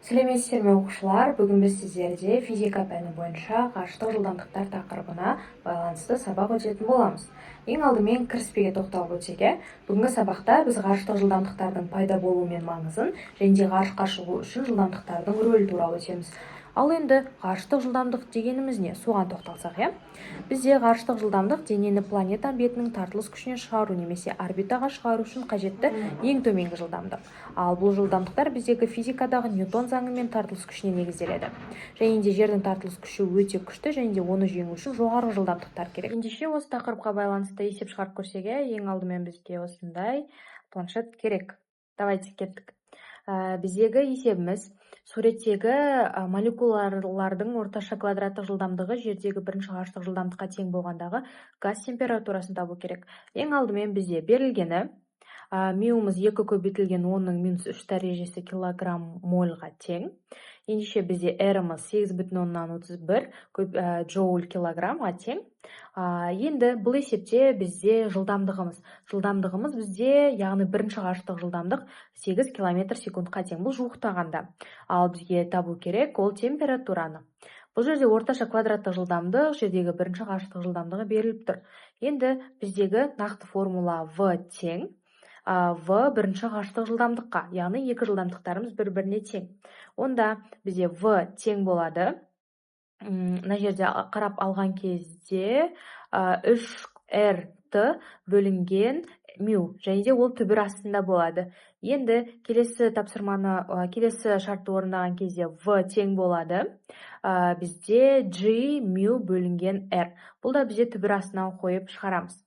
Сәлеметсіздер ме оқушылар? Бүгін біз сіздерде физика пәні бойынша ғарыштық жылдамдықтар тақырыбына байланысты сабақ өтетін боламыз. Ең алдымен кіріспеге тоқталып өтсек, бүгінгі сабақта біз ғарыштық жылдамдықтардың пайда болуы мен маңызын және де ғарышқа шығу үшін жылдамдықтардың рөлі туралы өтеміз. Ал енді ғарыштық жылдамдық дегеніміз не? Соған тоқталсақ, бізде ғарыштық жылдамдық денені планета бетінің тартылыс күшінен шығару немесе орбитаға шығару үшін қажетті ең төменгі жылдамдық. Ал бұл жылдамдықтар біздегі физикадағы Ньютон заңы мен тартылыс күшіне негізделеді. Және де жердің тартылыс күші өте күшті, және де оны жеңу үшін жоғары жылдамдықтар керек. Ендеше осы тақырыпқа байланысты есеп шығарып көрсек, ең алдымен бізге осындай планшет керек. Давайте кеттік. Біздегі есебіміз суреттегі молекулалардың орташа квадраттық жылдамдығы жердегі бірінші ғарыштық жылдамдыққа тең болғандағы газ температурасын табу керек. Ең алдымен бізде берілгені миумыз 2 көбейтілген 10-3 дәрежесі килограмм мольға тең. Ендеше бізде R-ымыз 8,31 джоуль килограммға тең. Енді бұл есепте бізде жылдамдығымыз бізде, яғни бірінші ғарыштық жылдамдық 8 км секундқа тең. Бұл жуықтағанда. Ал бізге табу керек ол температураны. Бұл жерде орташа квадраттық жылдамдық жердегі бірінші ғарыштық жылдамдығы беріліп тұр. Енді біздегі нақты формула V тең V бірінші ғарыштық жылдамдыққа, яғни екі жылдамдықтарымыз бір-біріне тең. Онда бізде V тең болады. Мына жерде қарап алған кезде 3RT бөлінген мю, және де ол түбір астында болады. Енді келесі шартты орындаған кезде V тең болады. Бізде G мю бөлінген R. Бұл да бізде түбір астына қойып шығарамыз.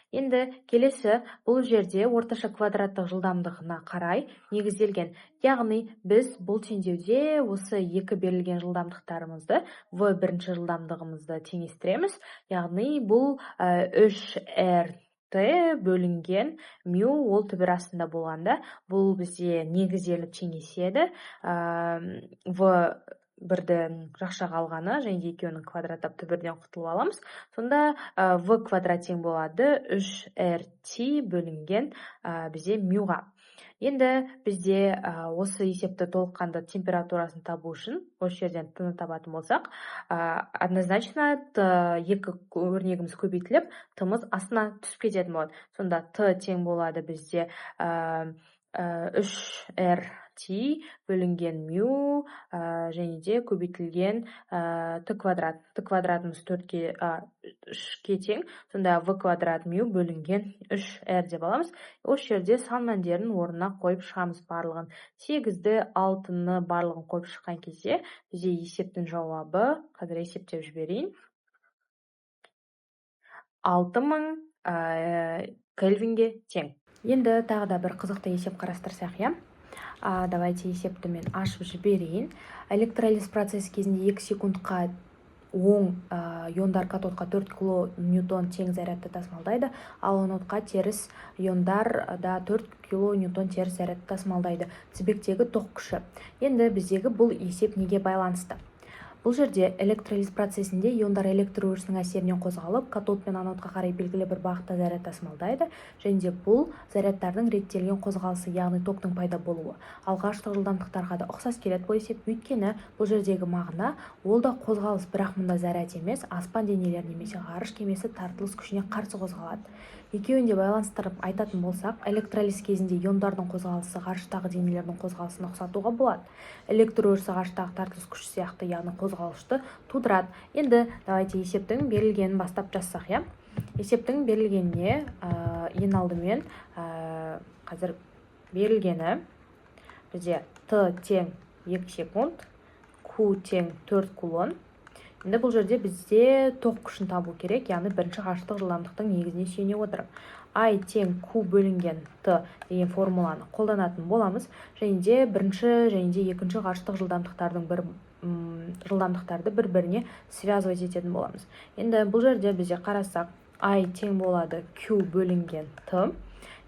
Енді келесі бұл жерде орташа квадраттық жылдамдығына қарай негізделген. Яғни біз бұл теңдеуде осы екі берілген жылдамдықтарымызды V бірінші жылдамдығымызды теңестіреміз. Яғни бұл 3RT бөлінген мю ол түбір астында болғанда бұл бізде негізделіп теңеседі. V бірді жақшаға алғаны, және де екеуінің квадраттап түбірден құтылып аламыз. Сонда V квадрат тең болады 3RT бөлінген бізде мюға. Енді бізде осы есепті толыққанды температурасын табу үшін, осы жерден T-ны табатын болсақ, однозначно екі өрнегіміз көбейтіліп, T-мыз астына түсіп кететін болады. Сонда T тең болады бізде 3RT бөлінген мю және де көбейтілген T квадрат. T квадратымыз 3-ке тең. Сонда V квадрат мю бөлінген 3R деп аламыз. Осы жерде сан мәндерін орнына қойып шығамыз барлығын. 8-ді, 6-ны барлығын қойып шыққан кезде бізде есептің жауабы, қазір есептеп жіберейін, 6000 кельвинге тең. Енді тағы да бір қызықты есеп қарастырсақ, давайте есепті мен ашып жіберейін. Электролиз процесі кезінде 2 секундқа оң иондар катодқа 4 кН тең зарядты тасымалдайды, ал анодқа теріс иондар да 4 кН теріс зарядты тасымалдайды. Тізбектегі тоқ күші. Енді біздегі бұл есеп неге байланысты? Бұл жерде электролиз процесінде иондар электр өрісінің әсерінен қозғалып, катод пен анодқа қарай белгілі бір бағытта заряд тасымалдайды, және де бұл зарядтардың реттелген қозғалысы, яғни токтың пайда болуы. Ал ғарыштық жылдамдықтарға да ұқсас келеді бұл есеп, өйткені бұл жердегі мағына ол да қозғалыс, бірақ мұнда заряд емес, аспан денелері немесе ғарыш кемесі тартылыс күшіне қарсы қозғалады. Екеуінде байланыстырып айтатын болсақ, электролиз кезінде иондардың қозғалысы ғарыштағы денелердің қозғалысын ұқсатуға болады. Электр өрісі ғарыштағы тартылыс күші сияқты, яғни қозғалысты тудырады. Енді давайте есептің берілгенін бастап жазсақ, Есептің берілгеніне ең алдымен қазір берілгені бізде T тең 2 секунд, Q тең 4 кулон. Енді бұл жерде бізде тоқ күшін табу керек, яғни бірінші ғарыштық жылдамдықтың негізіне сүйене отырып. I тең Q бөлінген T деген формуланы қолданатын боламыз, және де бірінші және де екінші ғарыштық жылдамдықтарды бір-біріне связывать ететін боламыз. Енді бұл жерде бізде қарасақ, I тең болады Q бөлінген T.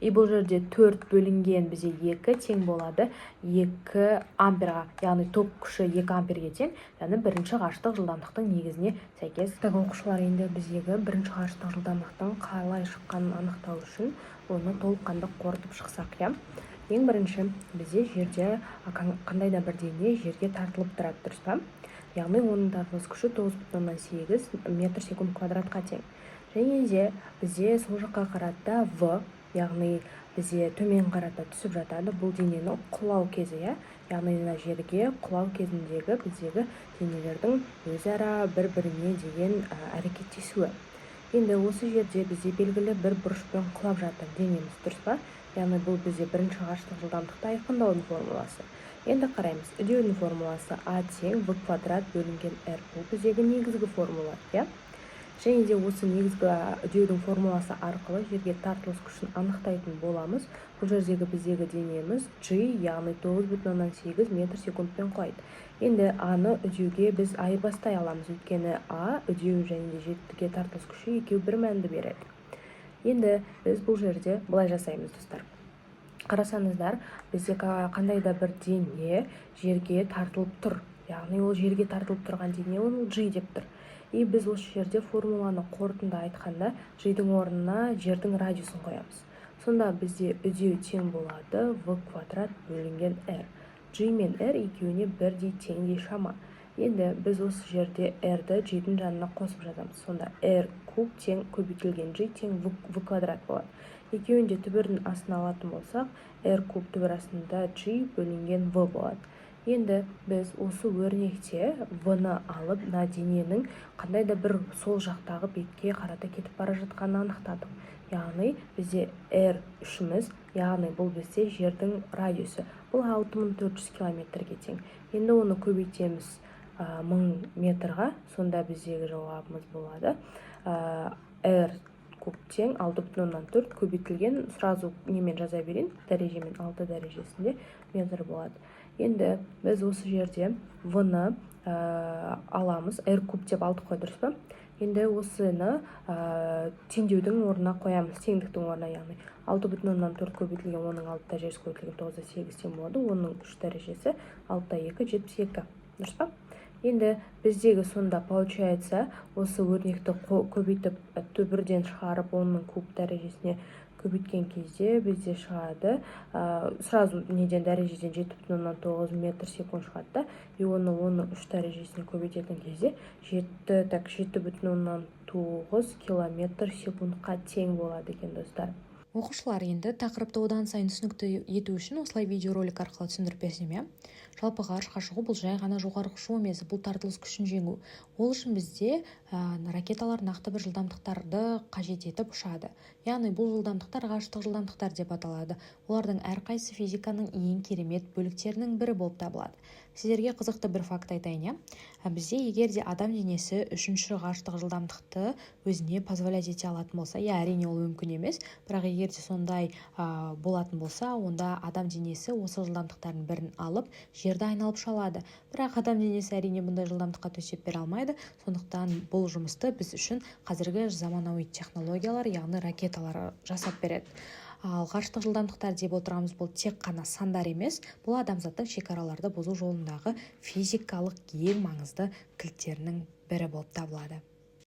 Бұл жерде 4 бөлінген бізде 2 тең болады 2 амперға, яғни ток күші 2 амперге тең, яғни бірінші ғарыштық жылдамдықтың негізіне сәйкес. Оқушылар, енді біздегі бірінші ғарыштық жылдамдықтың қалай шыққанын анықтау үшін оны толыққанды қорытып шықсақ, Ең бірінші бізде жерде қандай да бір дене жерге тартылып тұрады, дұрыс па? Яғни оның тартылыс күші 9,8 метр секунд квадратқа тең. Және де бізде сол жаққа қарата V, яғни бізде төмен қарата түсіп жатады. Бұл дененің құлау кезі, яғни мына жерге құлау кезіндегі біздегі денелердің өзара бір-біріне деген әрекеттесуі. Енді осы жерде бізде белгілі бір бұрышпен құлап жатыр денеміз, дұрыс па? Яғни бұл бізде бірінші ғарыштық жылдамдықты айқындаудың формуласы. Енді қараймыз, үдеудің формуласы А тең V квадрат бөлінген R. Бұл біздегі негізгі формула, Және де осы негізгі үдеудің формуласы арқылы жерге тартылыс күшін анықтайтын боламыз. Бұл жердегі біздегі денеміз G, яғни 9,8 метр секундпен құлайды. Енді Аны үдеуге біз айырбастай аламыз, өйткені А үдеу және де жерге тартылыс күші екеуі бір мәнді береді. Енді біз бұл жерде былай жасаймыз, достар. Қарасаңыздар, бізде қандай да бір дене жерге тартылып тұр. Яғни ол жерге тартылып тұрған дене оны G деп тұр. И біз осы жерде формуланы қорытынды айтқанда G-дің орнына жердің радиусын қоямыз. Сонда бізде үдеу тең болады V квадрат бөлінген R. G мен R екеуіне бірдей теңдей шама. Енді біз осы жерде R-ді G-дің жанына қосып жазамыз. Сонда R куб тең көбейтілген G тең V квадрат болады. Екеуінде түбірдің астына алатын болсақ, R куб түбір астында G бөлінген V болады. Енді біз осы өрнекте V-ны алып, дененің қандай да бір сол жақтағы бетке қарата кетіп бара жатқанын анықтадық. Яғни бізде R үшіміз, яғни бұл бізде жердің радиусы. Бұл 6400 километрге тең. Енді оны көбейтеміз 1000 метрға, сонда біздегі жауабымыз болады. R куб тең 6,4 көбейтілген, сразу немен жаза берейін, дәрежемен 6 дәрежесінде метр болады. Енді біз осы жерде V-ны аламыз, R куб деп алдық қой, дұрыс па? Енді осыны теңдеудің орнына қоямыз, теңдіктің орнына, яғни 6,4 көбейтілген, оның 6 дәрежесі көбейтілген 9,8 тең болады, оның 3 дәрежесі 6,2 72, дұрыс па? Енді біздегі сонда получается осы өрнекті көбейтіп түбірден шығарып, оның куб дәрежесіне көбейткен кезде бізде шығады, сразу неден дәрежеден 7,9 метр секунд шығады, и оны 3 дәрежесіне көбейтетін кезде 7,9 километр секундқа тең болады екен, достар. Оқушылар, енді тақырыпты одан сайын түсінікті ету үшін осылай видеоролик арқылы түсіндіріп берсем, жалпы ғарышқа шығу бұл жай ғана жоғары ұшу емес, бұл тартылыс күшін жеңу. Ол үшін бізде ракеталар нақты бір жылдамдықтарды қажет етіп ұшады. Яғни бұл жылдамдықтар ғарыштық жылдамдықтар деп аталады. Олардың әрқайсысы физиканың ең керемет бөліктерінің бірі болып табылады. Сіздерге қызықты бір факт айтайын, бізде егер де адам денесі үшінші ғарыштық жылдамдықты өзіне позволять ете алатын болса, әрине ол мүмкін емес, бірақ егер де сондай болатын болса, онда адам денесі осы жылдамдықтардың бірін алып, жерді айналып шалады. Бірақ адам денесі әрине бұндай жылдамдыққа төсеп бере алмайды, сондықтан бұл жұмысты біз үшін қазіргі заманауи технологиялар, яғни ракеталар жасап береді. Ал ғарыштық жылдамдықтар деп отырғанымыз бұл тек қана сандар емес, бұл адамзаттың шекараларды бұзу жолындағы физикалық ең маңызды кілттерінің бірі болып табылады.